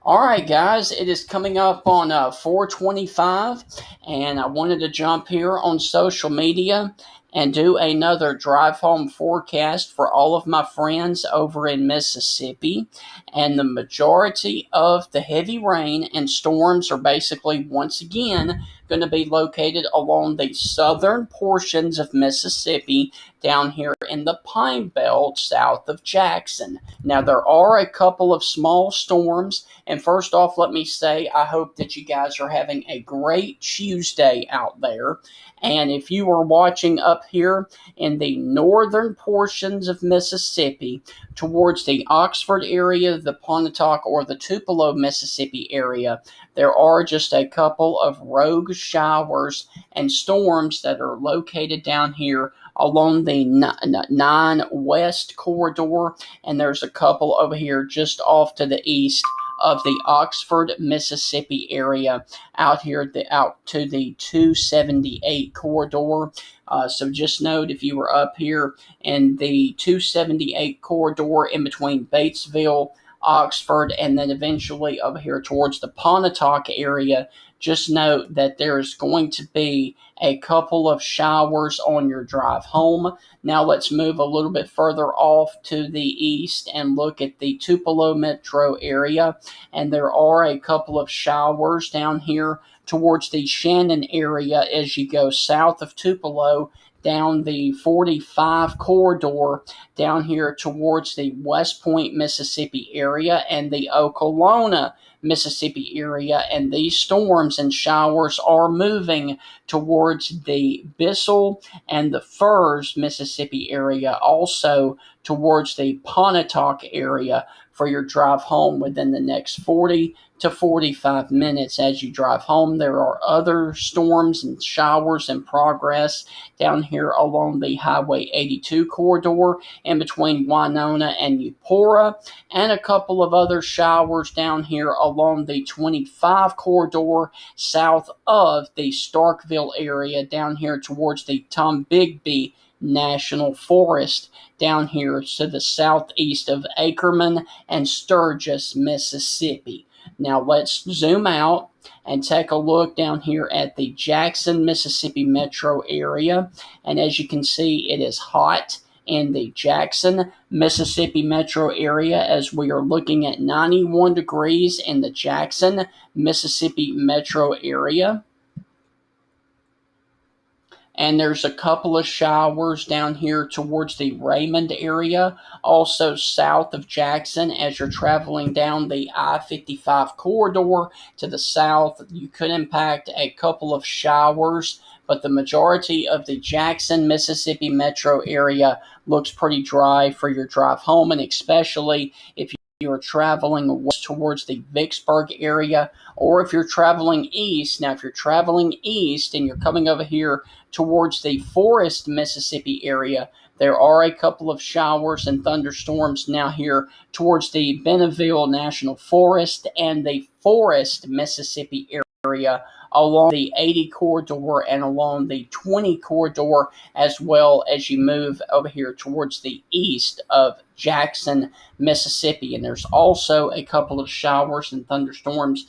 All right, guys, it is coming up on 425, and I wanted to jump here on social media and do another drive home forecast for all of my friends over in Mississippi. And the majority of the heavy rain and storms are basically once again going to be located along the southern portions of Mississippi down here in the Pine Belt south of Jackson. Now, there are a couple of small storms, and first off, let me say I hope that you guys are having a great Tuesday out there. And if you are watching up here in the northern portions of Mississippi, towards the Oxford area, the Pontotoc, or the Tupelo, Mississippi area, there are just a couple of rogue showers and storms that are located down here along the 9 West corridor, and there's a couple over here just off to the east of the Oxford, Mississippi area out to the 278 corridor. So just note if you were up here in the 278 corridor in between Batesville, Oxford, and then eventually over here towards the Pontotoc area, just note that there's going to be a couple of showers on your drive home. Now let's move a little bit further off to the east and look at the Tupelo metro area. And there are a couple of showers down here towards the Shannon area as you go south of Tupelo down the 45 corridor down here towards the West Point, Mississippi area and the Okolona, Mississippi area. And these storms and showers are moving towards the Bissell and the Furs, Mississippi area, also towards the Pontotoc area for your drive home within the next 40 to 45 minutes as you drive home. There are other storms and showers in progress down here along the Highway 82 corridor in between Winona and Eupora, and a couple of other showers down here along the 25 corridor south of the Starkville area down here towards the Tombigbee National Forest down here to the southeast of Ackerman and Sturgis, Mississippi. Now let's zoom out and take a look down here at the Jackson, Mississippi metro area. And as you can see, it is hot in the Jackson, Mississippi metro area as we are looking at 91 degrees in the Jackson, Mississippi metro area. And there's a couple of showers down here towards the Raymond area, also south of Jackson as you're traveling down the I-55 corridor to the south. You could impact a couple of showers, but the majority of the Jackson, Mississippi metro area looks pretty dry for your drive home, and especially if you're traveling west towards the Vicksburg area, or if you're traveling east. Now, if you're traveling east and you're coming over here towards the Forest, Mississippi area, there are a couple of showers and thunderstorms now here towards the Bonneville National Forest and the Forest, Mississippi area along the 80 corridor and along the 20 corridor, as well as you move over here towards the east of Jackson, Mississippi. And there's also a couple of showers and thunderstorms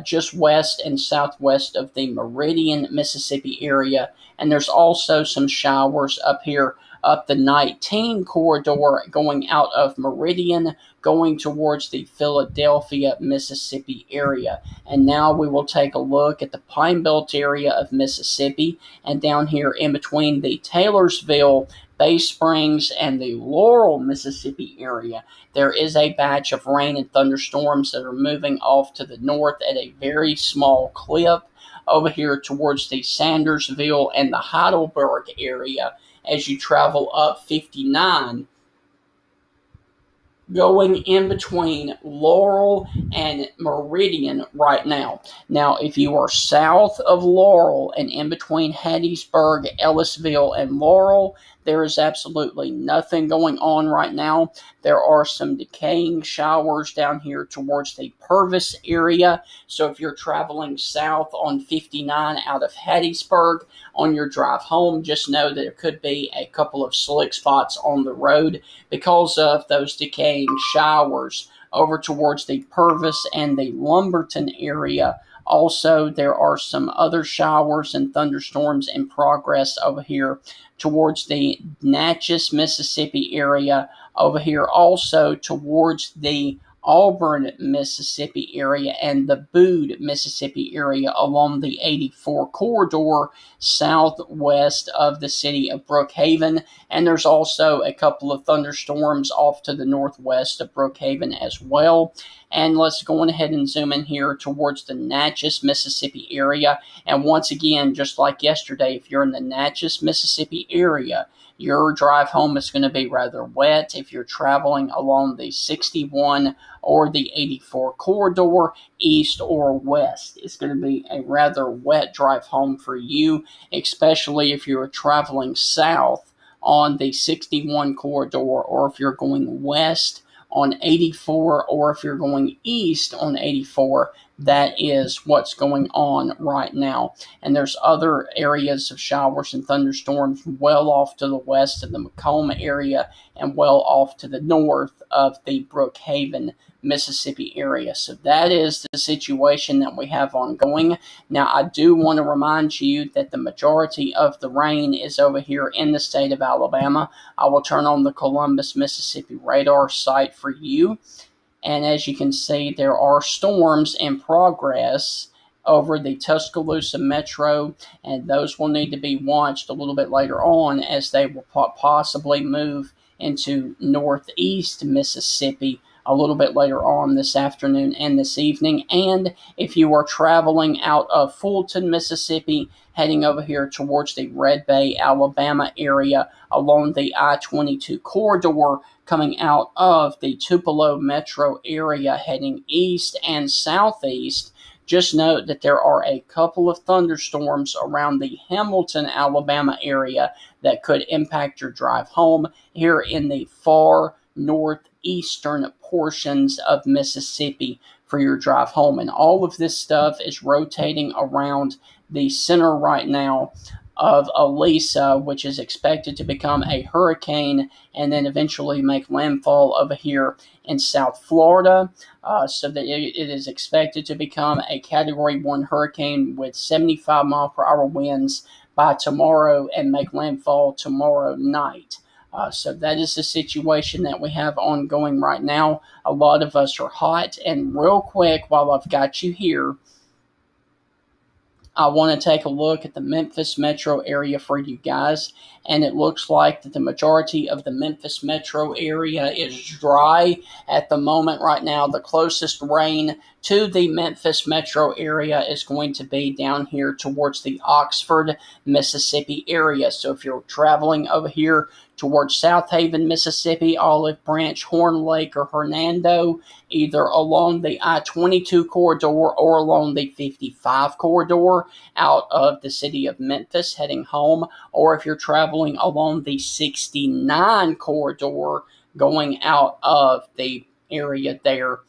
just west and southwest of the Meridian, Mississippi area. And there's also some showers up here up the 19 corridor going out of Meridian, going towards the Philadelphia, Mississippi area. And now we will take a look at the Pine Belt area of Mississippi, and down here in between the Taylorsville, Bay Springs, and the Laurel, Mississippi area, there is a batch of rain and thunderstorms that are moving off to the north at a very small clip over here towards the Sandersville and the Heidelberg area as you travel up 59, going in between Laurel and Meridian right now. Now, if you are south of Laurel and in between Hattiesburg, Ellisville, and Laurel, there is absolutely nothing going on right now. There are some decaying showers down here towards the Purvis area. So if you're traveling south on 59 out of Hattiesburg on your drive home, just know that there could be a couple of slick spots on the road because of those decaying showers over towards the Purvis and the Lumberton area. Also, there are some other showers and thunderstorms in progress over here towards the Natchez, Mississippi area, over here also towards the Auburn, Mississippi area and the Bude, Mississippi area along the 84 corridor southwest of the city of Brookhaven. And there's also a couple of thunderstorms off to the northwest of Brookhaven as well. And let's go on ahead and zoom in here towards the Natchez, Mississippi area. And once again, just like yesterday, if you're in the Natchez, Mississippi area, your drive home is going to be rather wet if you're traveling along the 61 or the 84 corridor, east or west. It's going to be a rather wet drive home for you, especially if you're traveling south on the 61 corridor, or if you're going west on 84, or if you're going east on 84. That is what's going on right now. And there's other areas of showers and thunderstorms well off to the west of the Macomb area and well off to the north of the Brookhaven, Mississippi area. So that is the situation that we have ongoing. Now, I do want to remind you that the majority of the rain is over here in the state of Alabama. I will turn on the Columbus, Mississippi radar site for you. And as you can see, there are storms in progress over the Tuscaloosa metro, and those will need to be watched a little bit later on as they will possibly move into northeast Mississippi a little bit later on this afternoon and this evening. And if you are traveling out of Fulton, Mississippi, heading over here towards the Red Bay, Alabama area along the I-22 corridor, coming out of the Tupelo metro area heading east and southeast, just note that there are a couple of thunderstorms around the Hamilton, Alabama area that could impact your drive home here in the far northeastern portions of Mississippi for your drive home. And all of this stuff is rotating around the center right now of Elisa, which is expected to become a hurricane and then eventually make landfall over here in South Florida, so that it is expected to become a Category 1 hurricane with 75 mile per hour winds by tomorrow and make landfall tomorrow night. So that is the situation that we have ongoing right now. A lot of us are hot. And real quick, while I've got you here, I want to take a look at the Memphis metro area for you guys. And it looks like that the majority of the Memphis metro area is dry at the moment right now. The closest rain to the Memphis metro area is going to be down here towards the Oxford, Mississippi area. So if you're traveling over here towards South Haven, Mississippi, Olive Branch, Horn Lake, or Hernando, either along the I-22 corridor or along the 55 corridor out of the city of Memphis heading home, or if you're traveling along the 69 corridor going out of the area there,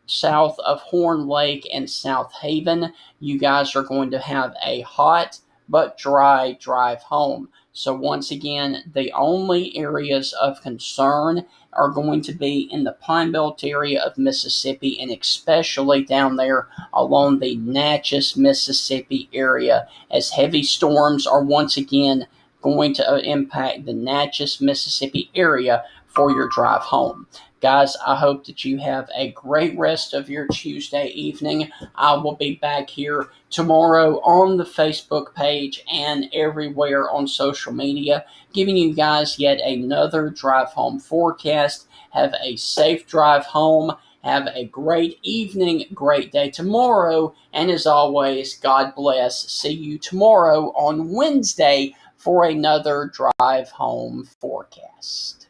south of Horn Lake and South Haven, you guys are going to have a hot but dry drive home. So once again, the only areas of concern are going to be in the Pine Belt area of Mississippi, and especially down there along the Natchez, Mississippi area, as heavy storms are once again going to impact the Natchez, Mississippi area for your drive home. Guys, I hope that you have a great rest of your Tuesday evening. I will be back here tomorrow on the Facebook page and everywhere on social media, giving you guys yet another drive home forecast. Have a safe drive home. Have a great evening, great day tomorrow. And as always, God bless. See you tomorrow on Wednesday for another drive home forecast.